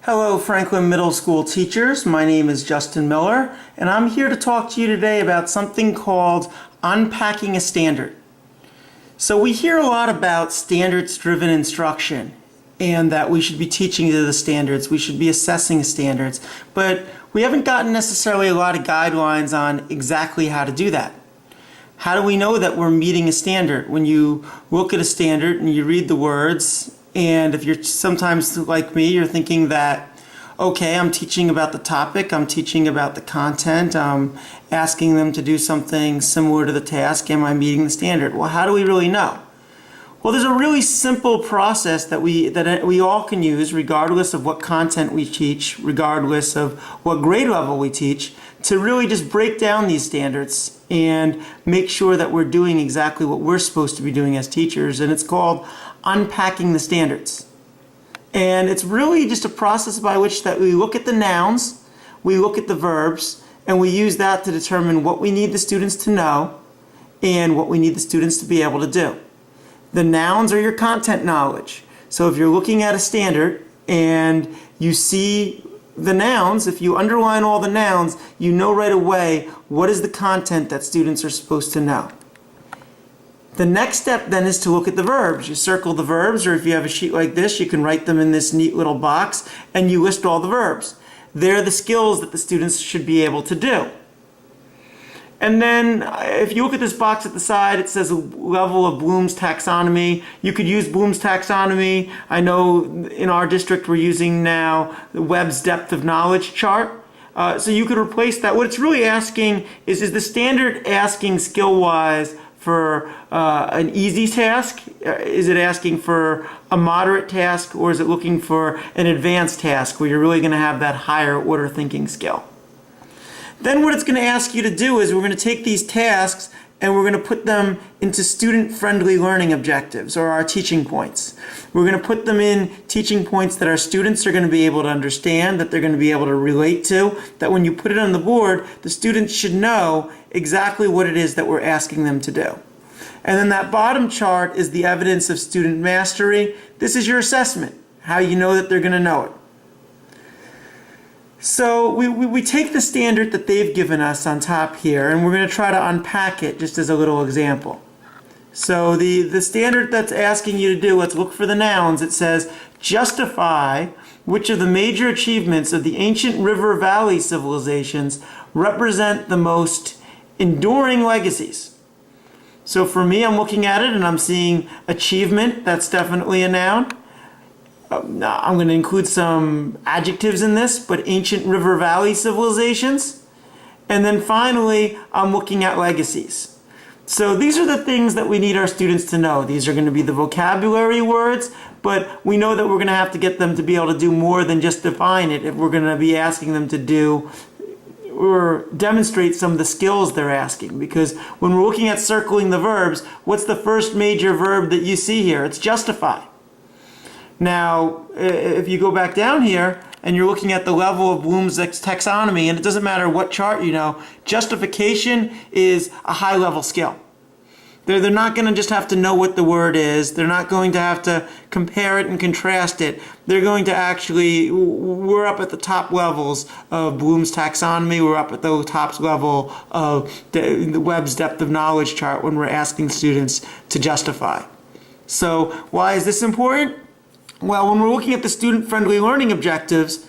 Hello, Franklin Middle School teachers. My name is Justin Miller, and I'm here to talk to you today about something called Unpacking a Standard. So we hear a lot about standards-driven instruction and that we should be teaching to the standards, we should be assessing standards, but we haven't gotten necessarily a lot of guidelines on exactly how to do that. How do we know that we're meeting a standard? When you look at a standard and you read the words, and if you're sometimes like me, you're thinking that, okay, I'm teaching about the topic, I'm teaching about the content, I'm asking them to do something similar to the task, am I meeting the standard? Well, how do we really know? Well, there's a really simple process that we all can use, regardless of what content we teach, regardless of what grade level we teach, to really just break down these standards and make sure that we're doing exactly what we're supposed to be doing as teachers, and it's called unpacking the standards. And it's really just a process by which that we look at the nouns, we look at the verbs, and we use that to determine what we need the students to know and what we need the students to be able to do. The nouns are your content knowledge. So if you're looking at a standard and you see the nouns, if you underline all the nouns, you know right away what is the content that students are supposed to know. The next step then is to look at the verbs. You circle the verbs, or if you have a sheet like this, you can write them in this neat little box, and you list all the verbs. They're the skills that the students should be able to do. And then if you look at this box at the side, it says a level of Bloom's taxonomy. You could use Bloom's taxonomy. I know in our district we're using now Webb's depth of knowledge chart. So you could replace that. What it's really asking is the standard asking skill-wise for an easy task? Is it asking for a moderate task, or is it looking for an advanced task where you're really going to have that higher order thinking skill? Then what it's going to ask you to do is we're going to take these tasks and we're going to put them into student-friendly learning objectives, or our teaching points. We're going to put them in teaching points that our students are going to be able to understand, that they're going to be able to relate to, that when you put it on the board, the students should know exactly what it is that we're asking them to do. And then that bottom chart is the evidence of student mastery. This is your assessment, how you know that they're going to know it. So we take the standard that they've given us on top here, and we're going to try to unpack it just as a little example. So the standard that's asking you to do, let's look for the nouns. It says, justify which of the major achievements of the ancient river valley civilizations represent the most enduring legacies. So for me, I'm looking at it and I'm seeing achievement. That's definitely a noun. I'm going to include some adjectives in this, but ancient river valley civilizations. And then finally, I'm looking at legacies. So these are the things that we need our students to know. These are going to be the vocabulary words, but we know that we're going to have to get them to be able to do more than just define it if we're going to be asking them to do or demonstrate some of the skills they're asking. Because when we're looking at circling the verbs, what's the first major verb that you see here? It's justify. Now, if you go back down here and you're looking at the level of Bloom's taxonomy, and it doesn't matter what chart you know, justification is a high-level skill. They're not going to just have to know what the word is. They're not going to have to compare it and contrast it. They're going to actually, we're up at the top levels of Bloom's taxonomy. We're up at the top level of the Webb's depth of knowledge chart when we're asking students to justify. So why is this important? Well, when we're looking at the student-friendly learning objectives,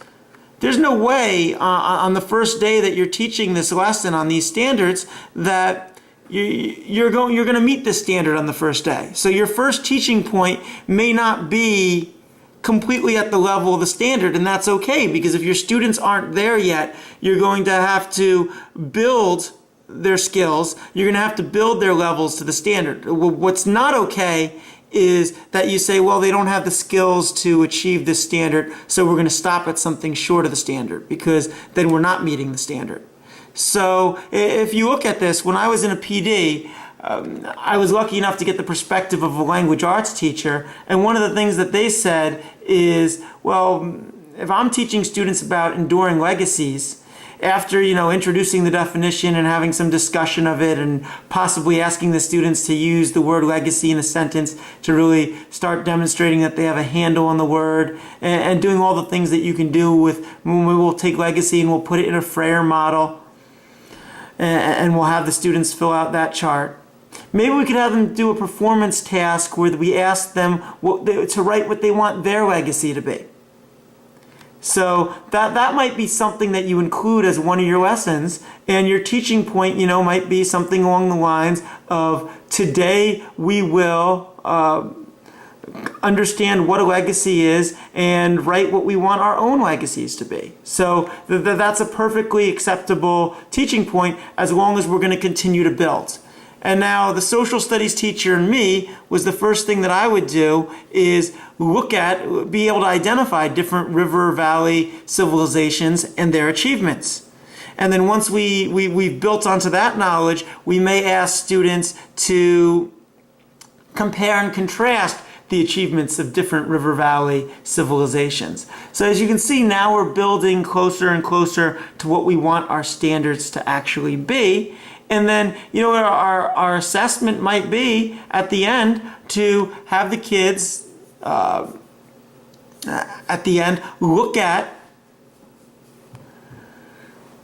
there's no way on the first day that you're teaching this lesson on these standards that you're going to meet this standard on the first day. So your first teaching point may not be completely at the level of the standard, and that's okay, because if your students aren't there yet, you're going to have to build their skills. You're going to have to build their levels to the standard. What's not okay is that you say, well, they don't have the skills to achieve this standard, so we're going to stop at something short of the standard, because then we're not meeting the standard. So if you look at this, when I was in a PD, I was lucky enough to get the perspective of a language arts teacher, and one of the things that they said is, well, if I'm teaching students about enduring legacies, after, introducing the definition and having some discussion of it and possibly asking the students to use the word legacy in a sentence to really start demonstrating that they have a handle on the word, and doing all the things that you can do with when we will take legacy and we'll put it in a Frayer model, and we'll have the students fill out that chart. Maybe we could have them do a performance task where we ask them to write what they want their legacy to be. So that might be something that you include as one of your lessons, and your teaching point, might be something along the lines of, today we will understand what a legacy is and write what we want our own legacies to be. So that's a perfectly acceptable teaching point as long as we're going to continue to build. And now the social studies teacher in me was the first thing that I would do is be able to identify different river valley civilizations and their achievements. And then once we've built onto that knowledge, we may ask students to compare and contrast the achievements of different river valley civilizations. So as you can see, now we're building closer and closer to what we want our standards to actually be. And then, our assessment might be at the end to have the kids at the end look at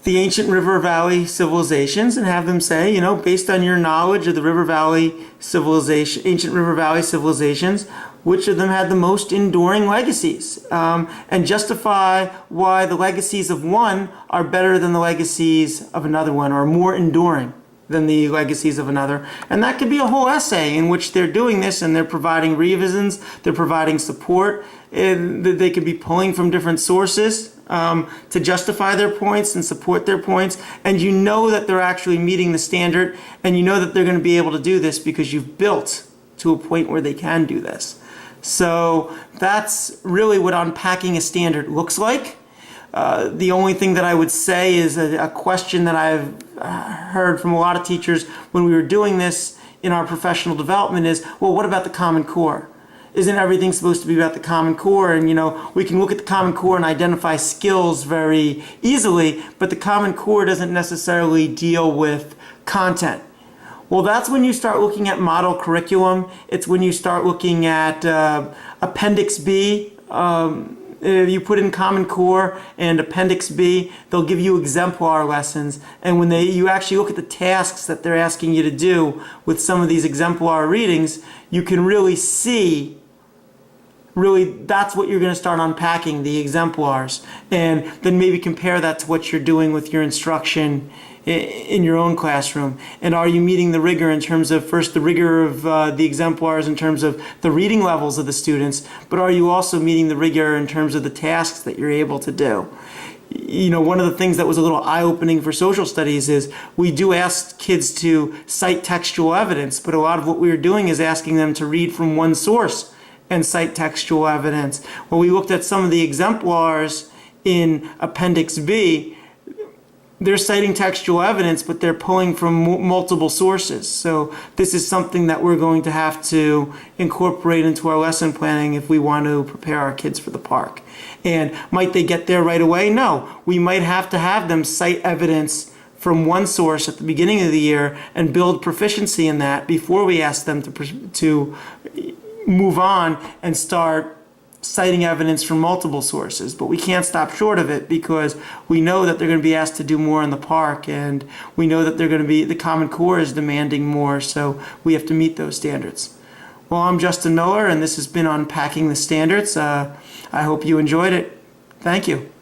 the ancient river valley civilizations and have them say, based on your knowledge of the river valley civilization, ancient river valley civilizations, which of them had the most enduring legacies, and justify why the legacies of one are better than the legacies of another one, or more enduring than the legacies of another. And that could be a whole essay in which they're doing this, and they're providing revisions, they're providing support, and they could be pulling from different sources to justify their points and support their points. And that they're actually meeting the standard, and that they're going to be able to do this because you've built to a point where they can do this. So that's really what unpacking a standard looks like. The only thing that I would say is a question that I've heard from a lot of teachers when we were doing this in our professional development is, well, what about the Common Core? Isn't everything supposed to be about the Common Core? And, we can look at the Common Core and identify skills very easily, but the Common Core doesn't necessarily deal with content. Well, that's when you start looking at model curriculum. It's when you start looking at Appendix B. If you put in Common Core and Appendix B, they'll give you exemplar lessons. And when you actually look at the tasks that they're asking you to do with some of these exemplar readings, you can really see, that's what you're going to start unpacking, the exemplars. And then maybe compare that to what you're doing with your instruction in your own classroom. And are you meeting the rigor in terms of, first, the rigor of the exemplars in terms of the reading levels of the students, but are you also meeting the rigor in terms of the tasks that you're able to do? One of the things that was a little eye-opening for social studies is we do ask kids to cite textual evidence, but a lot of what we were doing is asking them to read from one source and cite textual evidence. When we looked at some of the exemplars in Appendix B, they're citing textual evidence, but they're pulling from multiple sources. So this is something that we're going to have to incorporate into our lesson planning if we want to prepare our kids for the park. And might they get there right away? No. We might have to have them cite evidence from one source at the beginning of the year and build proficiency in that before we ask them to move on and start citing evidence from multiple sources. But we can't stop short of it because we know that they're going to be asked to do more in the park, and we know that the Common Core is demanding more, so we have to meet those standards. Well, I'm Justin Miller, and this has been Unpacking the Standards. I hope you enjoyed it. Thank you.